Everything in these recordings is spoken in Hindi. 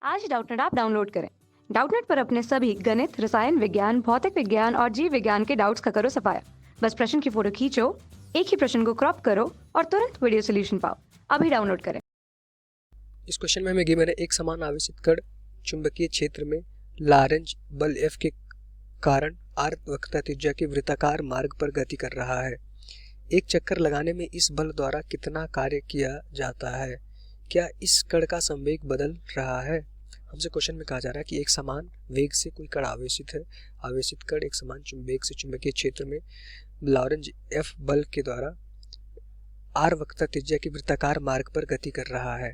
आज डाउटनेट ऐप डाउनलोड करें। डाउटनेट पर अपने सभी गणित, रसायन विज्ञान, भौतिक विज्ञान और जीव विज्ञान के डाउट्स का करो सफाया। बस प्रश्न की फोटो खींचो, एक ही प्रश्न को क्रॉप करो और तुरंत वीडियो सोल्यूशन पाओ। अभी डाउनलोड करें। इस क्वेश्चन में हमें गिवन है एक समान आवेशित कण चुंबकीय क्षेत्र में लॉरेंज बल F के कारण r वक्रता त्रिज्या के वृत्ताकार मार्ग पर गति कर रहा है। एक चक्कर लगाने में इस बल द्वारा कितना कार्य किया जाता है? क्या इस कण का संवेग बदल रहा है? हमसे क्वेश्चन में कहा जा रहा है कि एक समान वेग से कोई कण आवेशित है। आवेशित कण एक समान वेग से चुंबकीय क्षेत्र में लॉरेंज F बल के द्वारा r वक्रता त्रिज्या के वृत्ताकार मार्ग पर गति कर रहा है।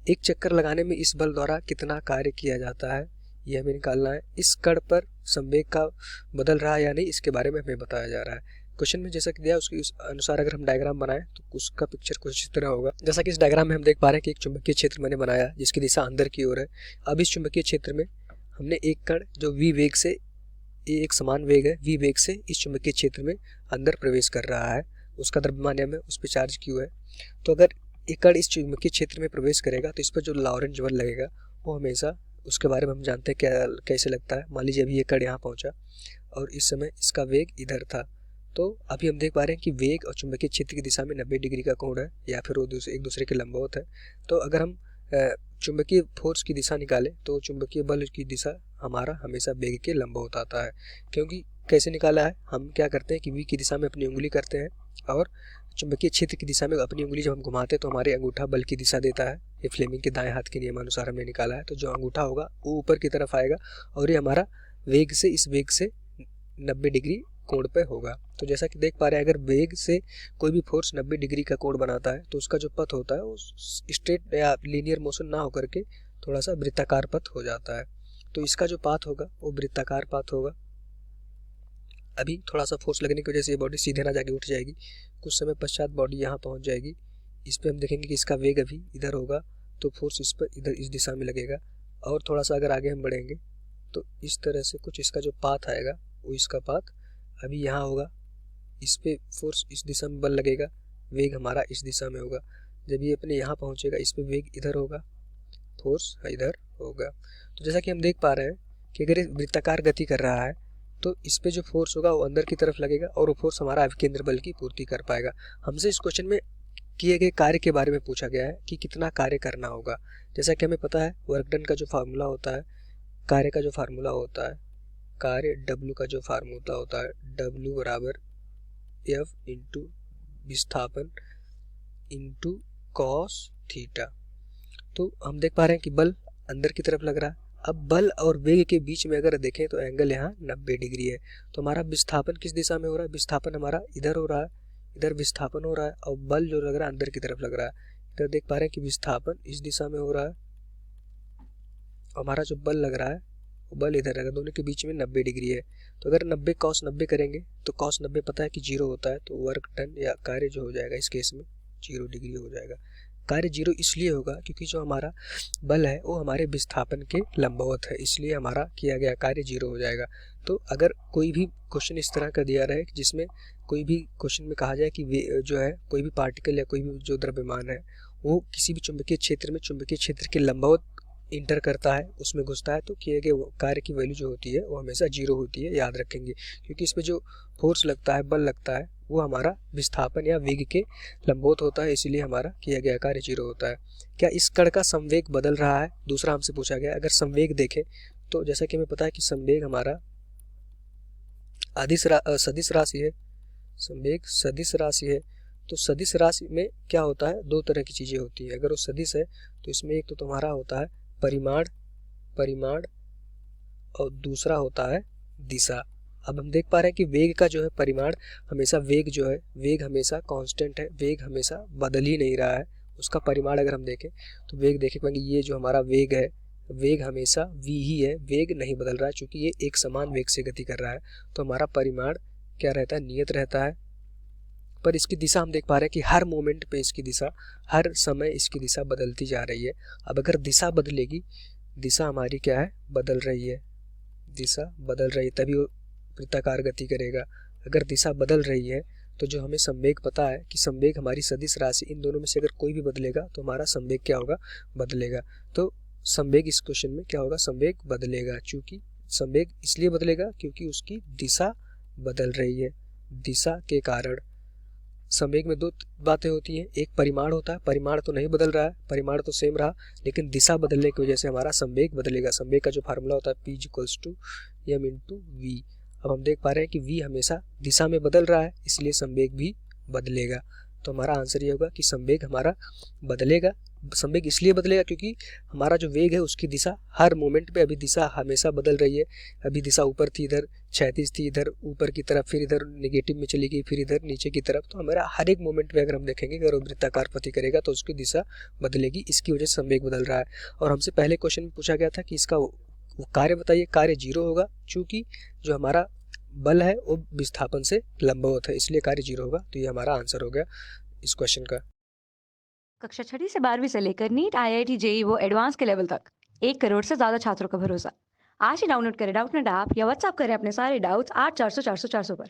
एक चक्कर लगाने में इस बल द्वारा कितना कार्य किया जाता है, यह हमें निकालना है। इस कण पर संवेग का बदल रहा है या नहीं, इसके बारे में हमें बताया जा रहा है। क्वेश्चन में जैसा कि दिया उसके अनुसार अगर हम डायग्राम बनाएं तो उसका पिक्चर कुछ इस तरह होगा। जैसा कि इस डायग्राम में हम देख पा रहे हैं कि एक चुंबकीय क्षेत्र मैंने बनाया जिसकी दिशा अंदर की ओर है। अब इस चुंबकीय क्षेत्र में हमने एक कण जो v वेग से, ये एक समान वेग है, v वेग से इस चुंबकीय क्षेत्र में अंदर प्रवेश कर रहा है। उसका द्रव्यमान m है, उस पर चार्ज q है। तो अगर एक कण इस चुंबकीय क्षेत्र में प्रवेश करेगा तो इस पर जो लॉरेंज बल लगेगा वो हमेशा, उसके बारे में हम जानते हैं क्या कैसे लगता है। मान लीजिए अभी ये कण यहाँ पहुँचा और इस समय इसका वेग इधर था, तो अभी हम देख पा रहे हैं कि वेग और चुंबकीय क्षेत्र की दिशा में 90 डिग्री का कोण है या फिर वो एक दूसरे के लंबवत है। तो अगर हम चुंबकीय फोर्स की दिशा निकालें तो चुंबकीय बल की दिशा हमारा हमेशा वेग के लंबवत आता है। क्योंकि कैसे निकाला है, हम क्या करते हैं कि v की दिशा में अपनी उंगली करते हैं और चुंबकीय क्षेत्र की दिशा में अपनी उंगली जब हम घुमाते हैं तो हमारे अंगूठा बल की दिशा देता है। ये फ्लेमिंग के दाएं हाथ के नियमानुसार हमने निकाला है। तो जो अंगूठा होगा वो ऊपर की तरफ आएगा और ये हमारा वेग से, इस वेग से 90 डिग्री कोण पे होगा। तो जैसा कि देख पा रहे हैं, अगर वेग से कोई भी फोर्स 90 डिग्री का कोण बनाता है तो उसका जो पथ होता है वो स्ट्रेट या लीनियर मोशन ना होकर के थोड़ा सा वृत्ताकार पथ हो जाता है। तो इसका जो पाथ होगा वो वृत्ताकार पाथ होगा। अभी थोड़ा सा फोर्स लगने की वजह से ये बॉडी सीधे ना जाके उठ जाएगी। कुछ समय पश्चात बॉडी यहाँ पहुँच जाएगी। इस पर हम देखेंगे कि इसका वेग अभी इधर होगा तो फोर्स इस पर इधर इस दिशा में लगेगा। और थोड़ा सा अगर आगे हम बढ़ेंगे तो इस तरह से कुछ इसका जो पाथ आएगा वो इसका पाथ अभी यहाँ होगा। इस पे फोर्स इस दिशा में बल लगेगा, वेग हमारा इस दिशा में होगा। जब ये अपने यहाँ पहुँचेगा इस पे वेग इधर होगा, फोर्स इधर होगा। तो जैसा कि हम देख पा रहे हैं कि अगर ये वृत्ताकार गति कर रहा है तो इस पे जो फोर्स होगा वो अंदर की तरफ लगेगा और वो फोर्स हमारा अभिकेंद्र बल की पूर्ति कर पाएगा। हमसे इस क्वेश्चन में किए गए कार्य के बारे में पूछा गया है कि कितना कार्य करना होगा। जैसा कि हमें पता है वर्क डन का जो फार्मूला होता है, कार्य का जो फार्मूला होता है, कार्य W का जो फार्मूला होता है, W बराबर F इंटू विस्थापन इंटू कॉस थीटा। तो हम देख पा रहे हैं कि बल अंदर की तरफ लग रहा है। अब बल और वेग के बीच में अगर देखें तो एंगल यहाँ 90 डिग्री है। तो हमारा विस्थापन किस दिशा में हो रहा है? विस्थापन हमारा इधर हो रहा है, इधर विस्थापन हो रहा है और बल जो लग रहा है अंदर की तरफ लग रहा है। इधर देख पा रहे हैं कि विस्थापन इस दिशा में हो रहा है, हमारा जो बल लग रहा है वो बल इधर रहेगा। दोनों के बीच में 90 डिग्री है। तो अगर 90 cos 90 करेंगे तो cos 90 पता है कि 0 होता है, तो वर्क डन या कार्य जो हो जाएगा इस केस में 0 डिग्री हो जाएगा। कार्य 0 इसलिए होगा क्योंकि जो हमारा बल है वो हमारे विस्थापन के लंबवत है, इसलिए हमारा किया गया कार्य 0 हो जाएगा। तो अगर कोई भी क्वेश्चन इस तरह का दिया रहे जिसमें कोई भी क्वेश्चन में कहा जाए कि जो है कोई भी पार्टिकल या कोई भी जो द्रव्यमान है वो किसी भी चुंबकीय क्षेत्र में चुंबकीय क्षेत्र के लंबवत इंटर करता है, उसमें घुसता है, तो किए गए कार्य की वैल्यू जो होती है वो हमेशा 0 होती है, याद रखेंगे। क्योंकि इसमें जो फोर्स लगता है, बल लगता है, वो हमारा विस्थापन या वेग के लंबवत होता है, इसीलिए हमारा किया गया कार्य 0 होता है। क्या इस कण का संवेग बदल रहा है? दूसरा हमसे पूछा गया। अगर संवेग देखें तो जैसा कि हमें पता है कि संवेग हमारा सदिश राशि है। संवेग सदिश राशि है। तो सदिश राशि में क्या होता है, दो तरह की चीज़ें होती है। अगर वो सदिश है तो इसमें एक तो तुम्हारा होता है परिमाण और दूसरा होता है दिशा। अब हम देख पा रहे हैं कि वेग का जो है परिमाण हमेशा, वेग जो है वेग हमेशा कांस्टेंट है, वेग हमेशा बदल ही नहीं रहा है। उसका परिमाण अगर हम देखें तो वेग देखें पाएंगे, ये जो हमारा वेग है, वेग हमेशा v ही है, वेग नहीं बदल रहा है क्योंकि ये एक समान वेग से गति कर रहा है। तो हमारा परिमाण क्या रहता है, नियत रहता है। पर इसकी दिशा हम देख पा रहे हैं कि हर मोमेंट पे इसकी दिशा, हर समय इसकी दिशा बदलती जा रही है। अब अगर दिशा बदलेगी, दिशा हमारी क्या है, बदल रही है, दिशा बदल रही है, तभी वो वृत्ताकार गति करेगा। अगर दिशा बदल रही है तो जो हमें संवेग पता है कि संवेग हमारी सदिश राशि, इन दोनों में से अगर कोई भी बदलेगा तो हमारा संवेग क्या होगा, बदलेगा। तो संवेग इस क्वेश्चन में क्या होगा, संवेग बदलेगा, चूंकि संवेग इसलिए बदलेगा क्योंकि उसकी दिशा बदल रही है। दिशा के कारण संवेग में दो बातें होती हैं, एक परिमाण होता है, परिमाण तो नहीं बदल रहा है, परिमाण तो सेम रहा, लेकिन दिशा बदलने की वजह से हमारा संवेग बदलेगा। संवेग का जो फार्मूला होता है P=m/v। अब हम देख पा रहे हैं कि v हमेशा दिशा में बदल रहा है, इसलिए संवेग भी बदलेगा। तो हमारा आंसर ये होगा कि संवेग हमारा बदलेगा। संवेग इसलिए बदलेगा क्योंकि हमारा जो वेग है उसकी दिशा हर मोमेंट पे, अभी दिशा हमेशा बदल रही है। अभी दिशा ऊपर थी, इधर क्षैतिज थी, इधर ऊपर की तरफ, फिर इधर नेगेटिव में चली गई, फिर इधर नीचे की तरफ। तो हमारा हर एक मोमेंट पे अगर हम देखेंगे, अगर वो वृत्ताकार पथी करेगा तो उसकी दिशा बदलेगी, इसकी वजह से संवेग बदल रहा है। और हमसे पहले क्वेश्चन में पूछा गया था कि इसका कार्य बताइए, कार्य 0 होगा, चूंकि जो हमारा बल है वो विस्थापन से लंबवत है, इसलिए कार्य 0 होगा। तो ये हमारा आंसर हो गया इस क्वेश्चन का। कक्षा 6वीं से 12वीं से लेकर नीट, IIT, JEE वो एडवांस के लेवल तक 1 करोड़ से ज्यादा छात्रों का भरोसा। आज ही डाउनलोड करें डाउटनेट ऐप या व्हाट्सएप करें अपने सारे डाउट्स 8400 400 400 पर।